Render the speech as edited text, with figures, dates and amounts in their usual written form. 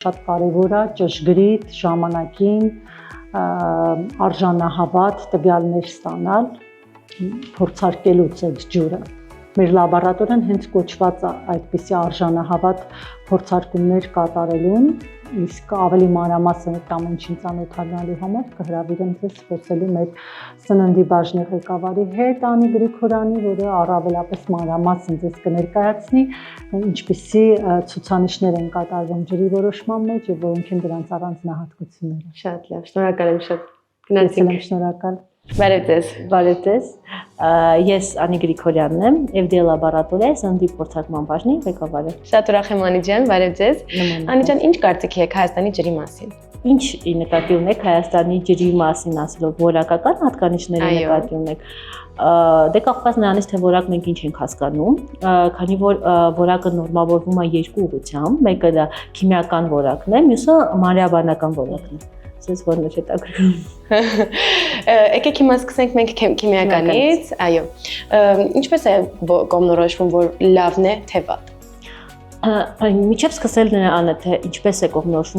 Շատ կարևոր է ճշգրիտ ժամանակին արժանահավատ տվյալներ ստանալ փորձարկելուց այդ ջուրը։ Մեր լաբորատորիան հենց կոչված է այդպիսի արժանահավատ փորձարկումներ կատարելուն, իսկ ավելի մանրամասն այդ ամեն ինչին ծանոթանալու համար կհրավիրեմ ձեզ խոսելու մեր սննդի բաժնի ղեկավարի հետ Անի Գրիգորյանի, որը առավելապես մանրամասն ձեզ կներկայացնի, ինչպիսի ցուցանիշներ են կատարվում ջրի որոշման մեջ եւ որոնք են դրանց առանձնահատկությունները։ Շատ լավ, շնորհակալ եմ շատ։ Գնացինք։ Շնորհակալ։ Բարև ձեզ։ Բարև ձեզ։ Ես Անի Գրիգորյանն եմ, FDA լաբորատորիայի սննդի փորձարկման բաժնի ղեկավարը։ Շատ ուրախ եմ Անի ջան, բարև ձեզ։ Անի ջան, ինչ կարծիքի եք Հայաստանի ջրի մասին։ Ինչ նկատի ունեք Հայաստանի ջրի մասին ասելով, որակական հատկանիշների նկատի ունեք։ Դե կախված նրանից, թե որակ մենք ինչ ենք հասկանում, քանի որ որակը նորմավորվում է երկու ուղղությամբ, մեկը դա քիմիական որակն է, մյուսը մանրէաբանական որակն է։ Սենց որ մեջ հետաքրքրում։ Եկեք հիմա սկսենք մենք քիմիականից, այո։ Ինչպես է կողմնորոշվում, որ լավն է, թե վատ։ Միջև սկսել նրան է, թե ինչպես է կողմնորոշվում